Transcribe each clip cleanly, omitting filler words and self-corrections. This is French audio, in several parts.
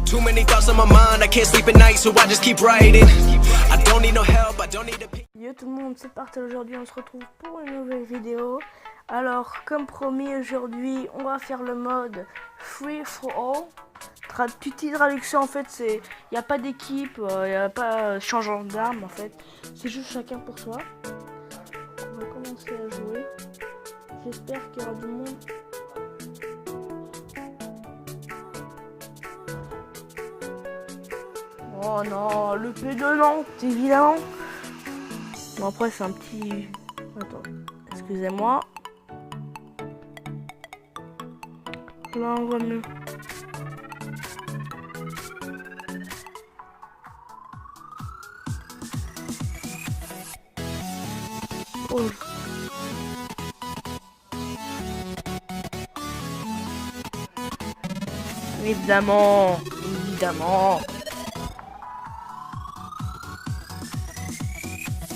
Too many thoughts on my mind, I can't sleep at night, so I just keep writing. I don't need no help, I don't need a... Yo tout le monde, c'est parti, aujourd'hui on se retrouve pour une nouvelle vidéo. Alors comme promis, aujourd'hui on va faire le mode Free for All. Petite traduction en fait, c'est il n'y a pas d'équipe, il n'y a pas changeant d'arme en fait, c'est juste chacun pour soi. On va commencer à jouer. J'espère qu'il y aura du monde. Oh non, le P2 Nantes, évidemment. Bon après c'est un petit... Attends, excusez-moi. Là on voit mieux. Oh. Évidemment, évidemment.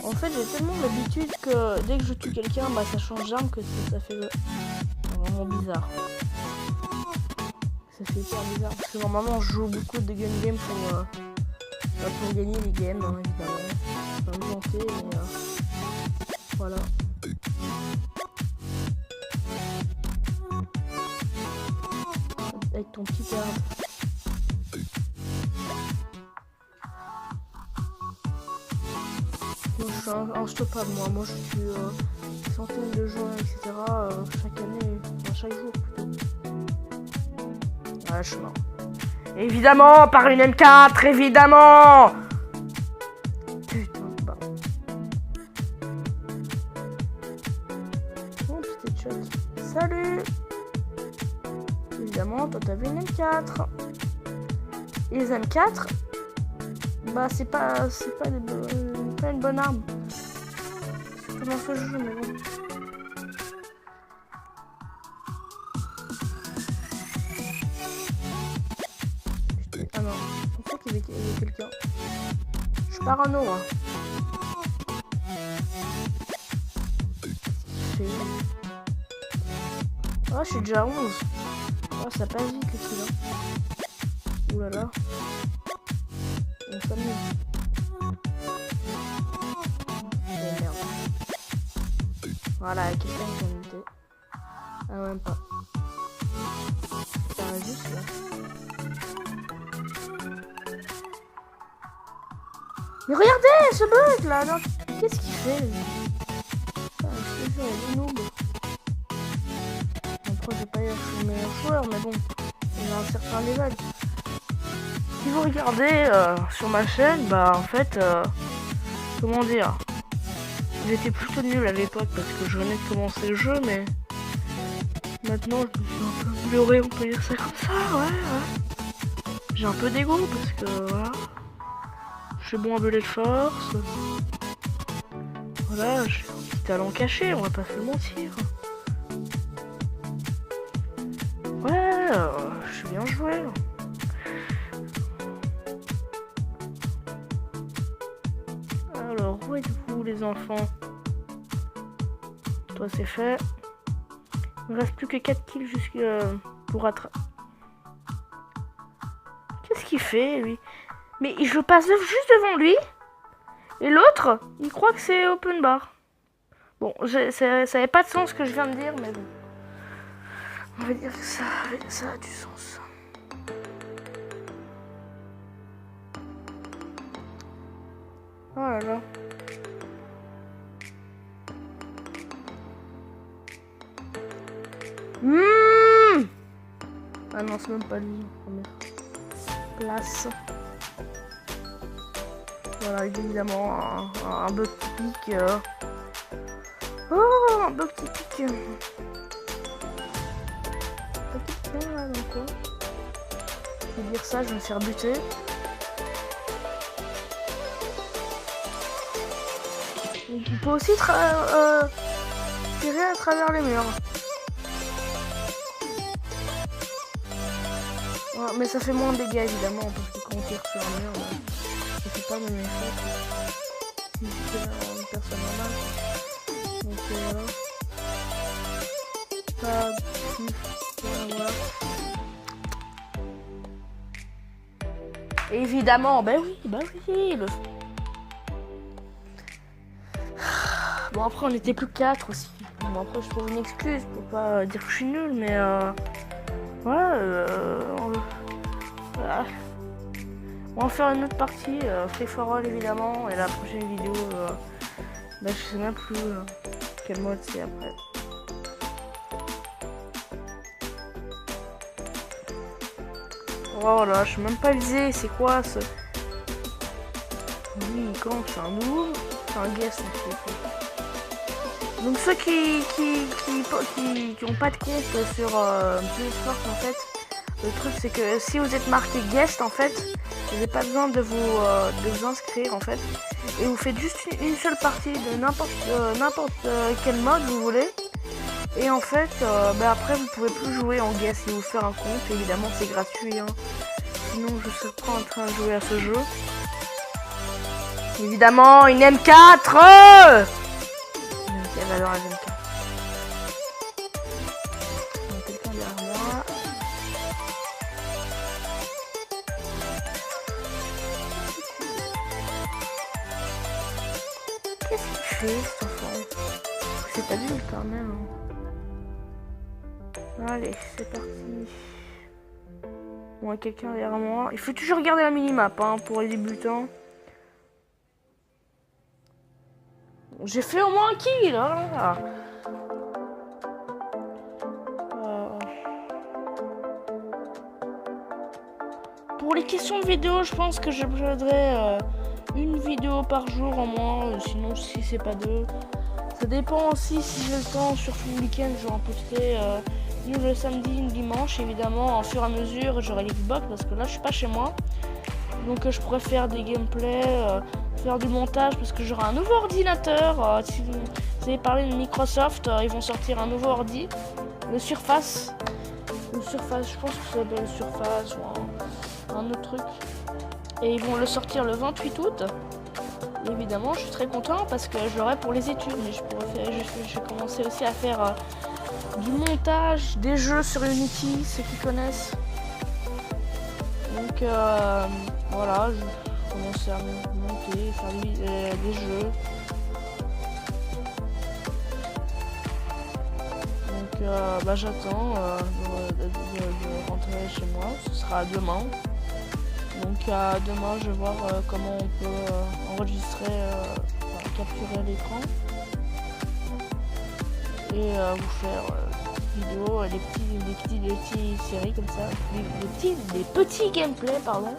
En fait, j'ai tellement l'habitude que dès que je tue quelqu'un, bah ça change d'arme que ça fait vraiment bizarre. Ça fait hyper bizarre parce que normalement je joue beaucoup de gun game pour gagner les games, hein, évidemment. Pas me vanter, mais voilà. Avec ton petit arbre. Moi je suis unstoppable, moi je tue des centaines de gens, etc. Chaque année, enfin, chaque jour plutôt. Ouais, je suis mort. Évidemment, par une M4, évidemment. Putain, bah. Oh, petit headshot. Salut. Évidemment, toi t'avais une M4. Et les M4, bah c'est pas une bonne arme. Comment ce jeu, mais bon. Ah non, je crois qu'il y avait quelqu'un. Je suis parano, hein. Oh, je suis déjà à 11. Oh, ça passe vite le celui-là. Oulala. On s'amuse. Oh merde. Voilà, quelqu'un qui a muté. Ah, même pas. Ça va juste là. Mais regardez ce bug là, non. Qu'est-ce qu'il fait lui? Ah, je te jure, il est noob. Après, je vais pas dire que je suis le meilleur joueur, mais bon, il a un certain level. Si vous regardez sur ma chaîne, bah en fait, comment dire, j'étais plutôt nul à l'époque parce que je venais de commencer le jeu, mais maintenant je me suis un peu amélioré, on peut dire ça comme ça, ouais. J'ai un peu d'ego parce que voilà, je suis bon à belé de force. Voilà, j'ai un petit talent caché, on va pas se le mentir. Ouais, je suis bien joué. Alors, où êtes-vous les enfants? Toi c'est fait. Il ne reste plus que 4 kills pour attraper. Qu'est-ce qu'il fait lui? Mais je passe juste devant lui. Et l'autre, il croit que c'est open bar. Bon, ça n'avait pas de sens ce que je viens de dire, mais bon. On va dire que ça a du sens. Oh là là. Ah non, c'est même pas lui en première place. Voilà, évidemment, un bug typique. Oh, un bug typique. Quelqu'un là dans quoi? Je vais dire ça, je vais me faire buter. Il peut aussi tirer à travers les murs. Ouais, mais ça fait moins de dégâts évidemment parce que quand on tire sur un mur, ça fait pas le même effet. Si c'est une personne normale. Donc voilà. Pas plus. Voilà. Et évidemment, bah oui, Bon, après, on était plus que 4 aussi. Bon, après, je trouve une excuse pour pas dire que je suis nul, mais voilà, voilà. On va faire une autre partie, Free for All évidemment, et la prochaine vidéo, bah, je sais même plus quel mode c'est après. Oh là, je sais même pas viser, c'est quoi ce... Oui, quand c'est un nouveau, c'est un guest en fait. Donc ceux qui ont pas de compte sur PS4 en fait, le truc c'est que si vous êtes marqué guest en fait, vous n'avez pas besoin de vous inscrire en fait, et vous faites juste une seule partie de n'importe quel mode vous voulez. Et en fait, bah après vous pouvez plus jouer en guest si vous faire un compte, évidemment c'est gratuit. Hein. Sinon je serais pas en train de jouer à ce jeu. Évidemment une M4 Elle va dans la M4. Il y a quelqu'un derrière moi. Qu'est-ce qu'il fait cet enfant? C'est adulte quand même. Allez, c'est parti. Bon, il y a quelqu'un derrière moi. Il faut toujours regarder la minimap hein, pour les débutants. J'ai fait au moins un kill. Hein. Pour les questions de vidéo, je pense que j'uploaderai une vidéo par jour en moins. Sinon, si c'est pas deux. Ça dépend aussi si j'ai le temps, surtout le week-end, je vais en poster une le samedi, une dimanche. Évidemment, en fur et à mesure, j'aurai l'Xbox parce que là, je suis pas chez moi. Donc, je pourrais faire des gameplays, faire du montage parce que j'aurai un nouveau ordinateur. Si vous avez parlé de Microsoft, ils vont sortir un nouveau ordi, le Surface. Le Surface, je pense que ça s'appelle Surface ou un autre truc. Et ils vont le sortir le 28 août. Évidemment, je suis très content parce que je l'aurai pour les études, mais je vais commencer aussi à faire du montage, des jeux sur Unity, ceux qui connaissent. Donc voilà, je commence à monter, faire des jeux. Donc bah, j'attends de rentrer chez moi, ce sera demain. Donc demain je vais voir comment on peut enregistrer, capturer l'écran et vous faire des vidéos, des petites séries comme ça, des petits gameplays pardon,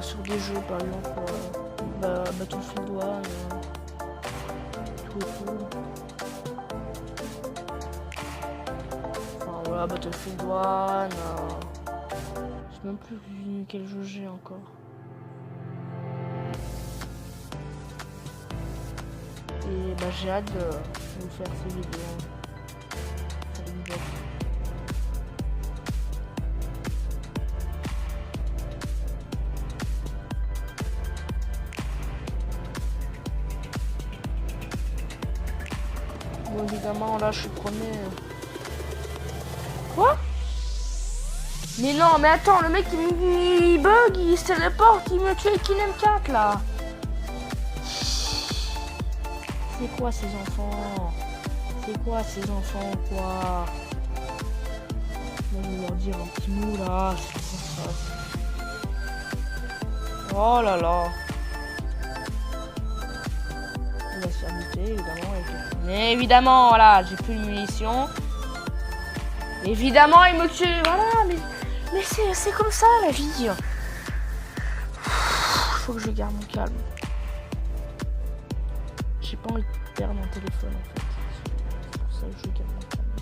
sur des jeux par exemple Battlefield 1, tout et tout. Enfin voilà, Battlefield 1. Je sais même plus quel jeu j'ai encore. Et bah j'ai hâte de vous faire ces vidéos. Bon évidemment là je suis premier. Quoi? Mais non, mais attends, le mec il bug, il se téléporte, il me tue avec une M4 là. C'est quoi ces enfants? C'est quoi ces enfants quoi? Moi je vais leur dire un petit mot là, c'est quoi ça? Oh là là. Il va se faire buter évidemment. Mais évidemment, voilà, j'ai plus de munitions. Évidemment, il me tue, voilà, mais c'est comme ça la vie. Faut que je garde mon calme. J'ai pas envie de perdre mon téléphone en fait. C'est pour ça que je garde mon calme.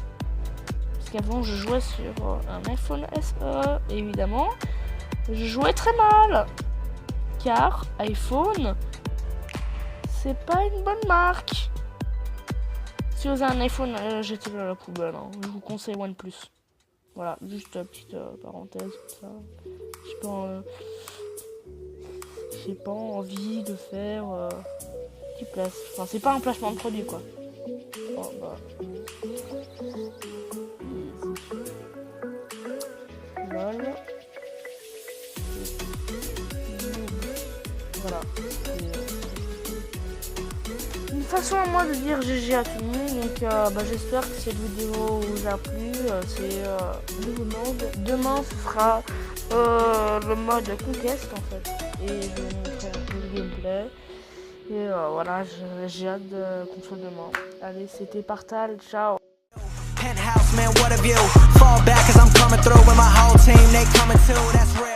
Parce qu'avant je jouais sur un iPhone SE, évidemment. Je jouais très mal. Car iPhone, c'est pas une bonne marque. Si vous avez un iPhone, jetez-le à la poubelle. Hein. Je vous conseille OnePlus. Voilà, juste petite parenthèse comme ça. J'ai pas envie de faire petit place. Enfin, c'est pas un placement de produit quoi. Oh, bah. Lol. Voilà. Une façon à moi de dire GG à tout le monde. Donc j'espère que cette vidéo vous a plu. C'est nouveau mode. Demain ce sera le mode Conquest en fait. Et je vais vous montrer un peu le gameplay. Et voilà, j'ai hâte qu'on soit demain. Allez, c'était Partal, ciao. Penthouse, man, what a view. Fall back cause I'm coming through with my whole team, they coming too, that's real.